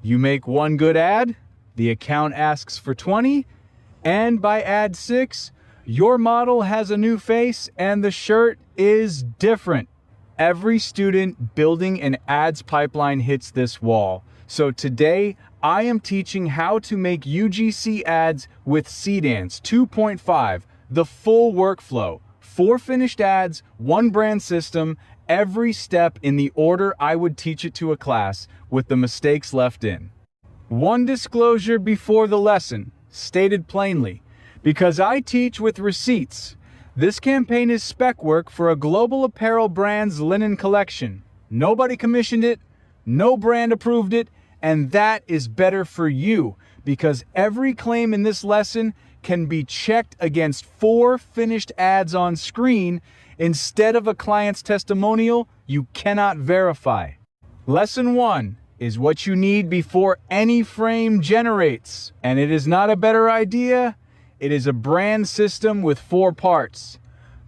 You make one good ad, the account asks for 20, and by ad 6, your model has a new face and the shirt is different. Every student building an ads pipeline hits this wall. So today, I am teaching how to make UGC ads with Seedance 2.5, the full workflow. 4 finished ads, 1 brand system, every step in the order I would teach it to a class, with the mistakes left in. One disclosure before the lesson, stated plainly, because I teach with receipts. This campaign is spec work for a global apparel brand's linen collection. Nobody commissioned it, no brand approved it, and that is better for you, because every claim in this lesson can be checked against 4 finished ads on screen instead of a client's testimonial you cannot verify. Lesson 1 is what you need before any frame generates, and it is not a better idea. It is a brand system with 4 parts: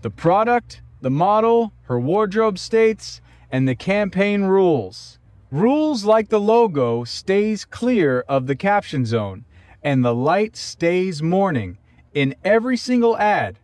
the product, the model, her wardrobe states, and the campaign rules. Rules like the logo stays clear of the caption zone, and the light stays morning in every single ad.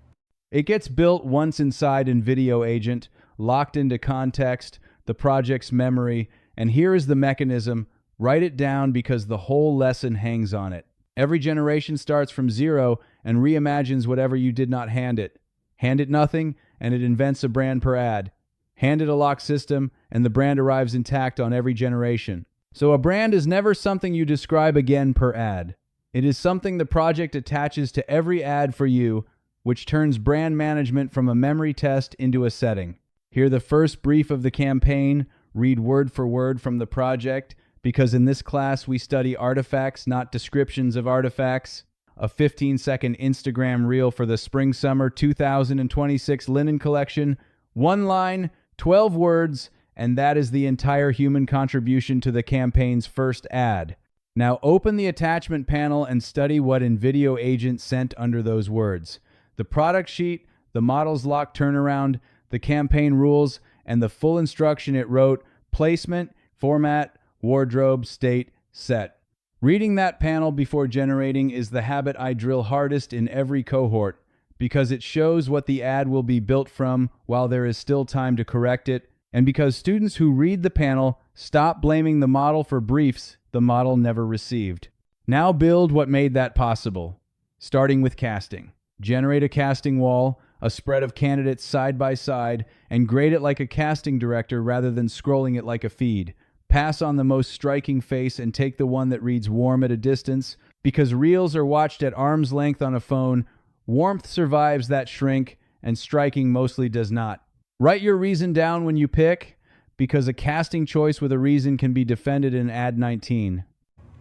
It gets built once inside invideo agent, locked into context, the project's memory, and here is the mechanism. Write it down because the whole lesson hangs on it. Every generation starts from 0 and reimagines whatever you did not hand it. Hand it nothing, and it invents a brand per ad. Hand it a locked system, and the brand arrives intact on every generation. So a brand is never something you describe again per ad. It is something the project attaches to every ad for you, which turns brand management from a memory test into a setting. Hear the first brief of the campaign, read word for word from the project, because in this class we study artifacts, not descriptions of artifacts. A 15-second Instagram reel for the Spring-Summer 2026 linen collection. 1 line, 12 words, and that is the entire human contribution to the campaign's first ad. Now open the attachment panel and study what invideo agent sent under those words. The product sheet, the model's lock turnaround, the campaign rules, and the full instruction it wrote: placement, format, wardrobe, state, set. Reading that panel before generating is the habit I drill hardest in every cohort, because it shows what the ad will be built from while there is still time to correct it, and because students who read the panel stop blaming the model for briefs the model never received. Now build what made that possible, starting with casting. Generate a casting wall, a spread of candidates side by side, and grade it like a casting director rather than scrolling it like a feed. Pass on the most striking face and take the one that reads warm at a distance, because reels are watched at arm's length on a phone. Warmth survives that shrink, and striking mostly does not. Write your reason down when you pick, because a casting choice with a reason can be defended in ad 19.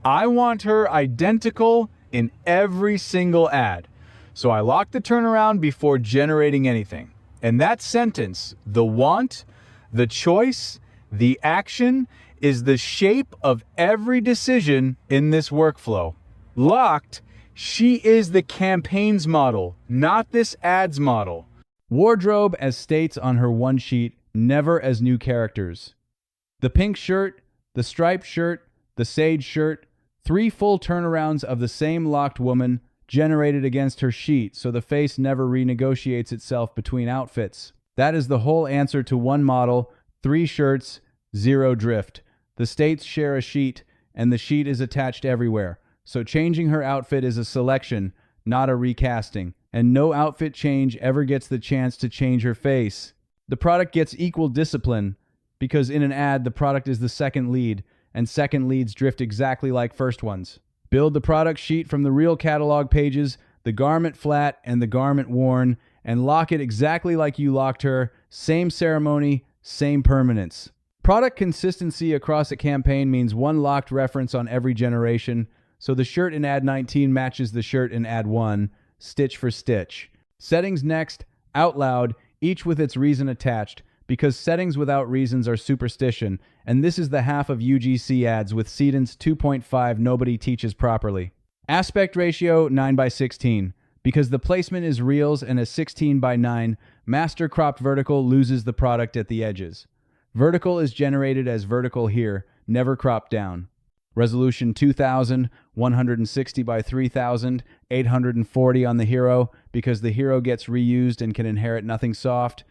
I want her identical in every single ad. So I lock the turnaround before generating anything. And that sentence, the want, the choice, the action, is the shape of every decision in this workflow. Locked, she is the campaign's model, not this ad's model. Wardrobe as states on her one sheet, never as new characters. The pink shirt, the striped shirt, the sage shirt, 3 full turnarounds of the same locked woman, generated against her sheet, so the face never renegotiates itself between outfits. That is the whole answer to 1 model, 3 shirts, 0 drift. The states share a sheet, and the sheet is attached everywhere. So changing her outfit is a selection, not a recasting. And no outfit change ever gets the chance to change her face. The product gets equal discipline, because in an ad, the product is the second lead, and second leads drift exactly like first ones. Build the product sheet from the real catalog pages, the garment flat and the garment worn, and lock it exactly like you locked her. Same ceremony, same permanence. Product consistency across a campaign means 1 locked reference on every generation, so the shirt in ad 19 matches the shirt in ad 1, stitch for stitch. Settings next, out loud, each with its reason attached, because settings without reasons are superstition, and this is the half of UGC ads with Seedance 2.5 nobody teaches properly. Aspect ratio 9:16, because the placement is reels and a 16:9, master cropped vertical loses the product at the edges. Vertical is generated as vertical here, never cropped down. Resolution 2000, 160 by 3000, 840 on the hero because the hero gets reused and can inherit nothing soft.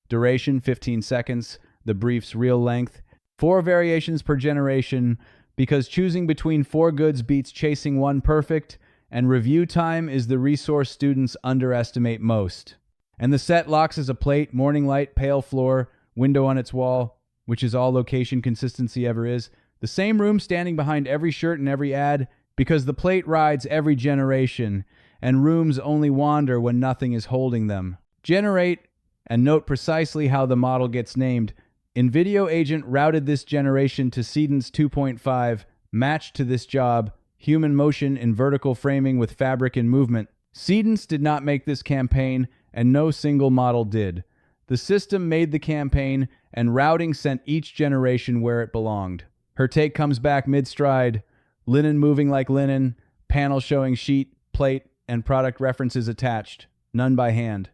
Duration 15 seconds, the brief's real length. 4 variations per generation because choosing between 4 goods beats chasing one perfect, and review time is the resource students underestimate most. And the set locks as a plate, morning light, pale floor, window on its wall, which is all location consistency ever is. The same room standing behind every shirt and every ad because the plate rides every generation, and rooms only wander when nothing is holding them. Generate and note precisely how the model gets named. InVideo Agent routed this generation to Seedance 2.5, matched to this job, human motion in vertical framing with fabric and movement. Seedance did not make this campaign, and no single model did. The system made the campaign, and routing sent each generation where it belonged. Her take comes back mid-stride, linen moving like linen, panel showing sheet, plate, and product references attached, none by hand.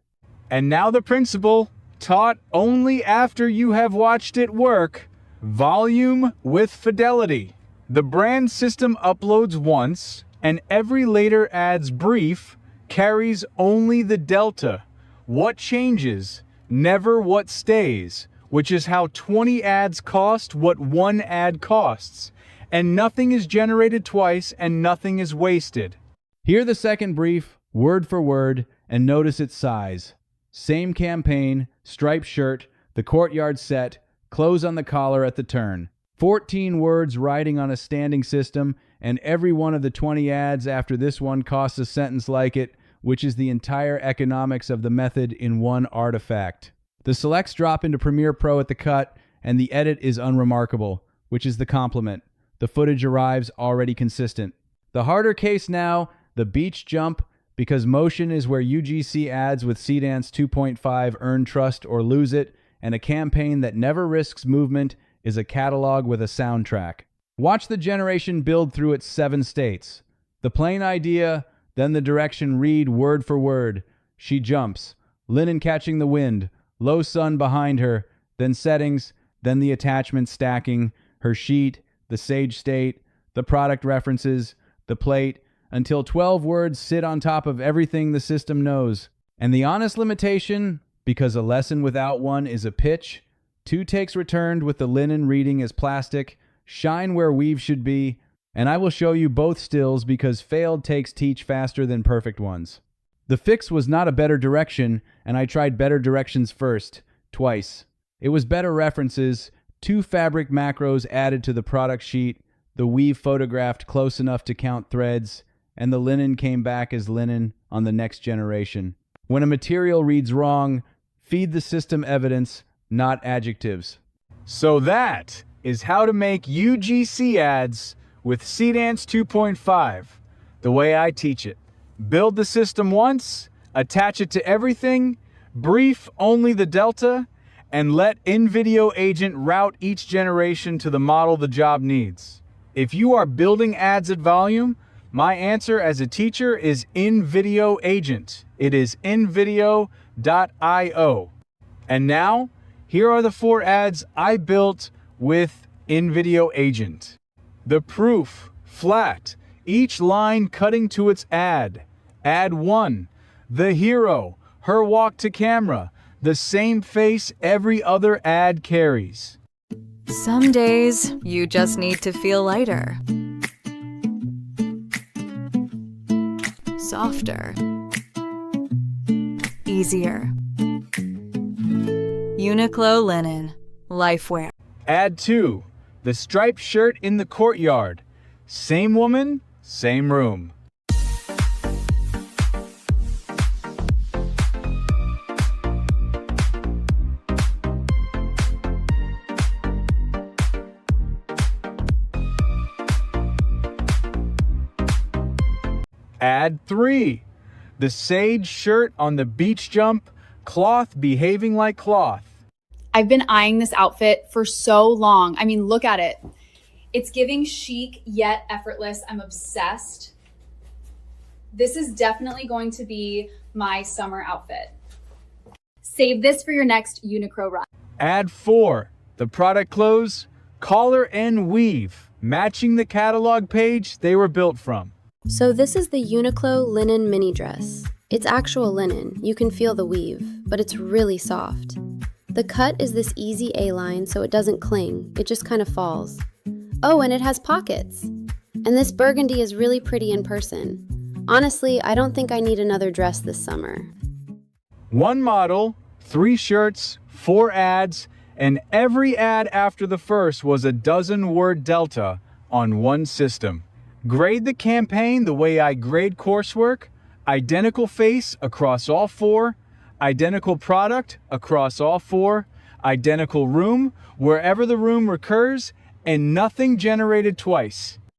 And now the principle, taught only after you have watched it work, volume with fidelity. The brand system uploads once, and every later ad's brief carries only the delta. What changes, never what stays, which is how 20 ads cost what 1 ad costs, and nothing is generated twice and nothing is wasted. Hear the second brief, word for word, and notice its size. Same campaign, striped shirt, the courtyard set, clothes on the collar at the turn. 14 words riding on a standing system, and every one of the 20 ads after this one costs a sentence like it, which is the entire economics of the method in one artifact. The selects drop into Premiere Pro at the cut, and the edit is unremarkable, which is the compliment. The footage arrives already consistent. The harder case now, the beach jump, because motion is where UGC ads with Seedance 2.5 earn trust or lose it, and a campaign that never risks movement is a catalog with a soundtrack. Watch the generation build through its 7 states. The plain idea, then the direction read word for word. She jumps, linen catching the wind, low sun behind her, then settings, then the attachment stacking, her sheet, the sage state, the product references, the plate, until 12 words sit on top of everything the system knows. And the honest limitation, because a lesson without one is a pitch, 2 takes returned with the linen reading as plastic, shine where weave should be, and I will show you both stills because failed takes teach faster than perfect ones. The fix was not a better direction, and I tried better directions first, twice. It was better references, 2 fabric macros added to the product sheet, the weave photographed close enough to count threads, and the linen came back as linen on the next generation. When a material reads wrong, feed the system evidence, not adjectives. So that is how to make UGC ads with Seedance 2.5, the way I teach it. Build the system once, attach it to everything, brief only the delta, and let InVideo Agent route each generation to the model the job needs. If you are building ads at volume, my answer as a teacher is InVideo Agent. It is invideo.io. And now, here are the 4 ads I built with InVideo Agent. The proof, flat, each line cutting to its ad. Ad 1, the hero, her walk to camera, the same face every other ad carries. Some days, you just need to feel lighter. Softer. Easier. Uniqlo linen. Lifewear. Ad 2, the striped shirt in the courtyard. Same woman, same room. Ad 3, the sage shirt on the beach jump, cloth behaving like cloth. I've been eyeing this outfit for so long. I mean, look at it. It's giving chic yet effortless. I'm obsessed. This is definitely going to be my summer outfit. Save this for your next Uniqlo run. Ad 4, the product clothes, collar and weave. matching the catalog page they were built from. So this is the Uniqlo linen mini dress. It's actual linen, you can feel the weave, but it's really soft. The cut is this easy A-line so it doesn't cling, it just kind of falls. Oh, and it has pockets! And this burgundy is really pretty in person. Honestly, I don't think I need another dress this summer. One model, 3 shirts, 4 ads, and every ad after the first was a 12-word delta on one system. Grade the campaign the way I grade coursework, identical face across all 4, identical product across all 4, identical room wherever the room recurs, and nothing generated twice.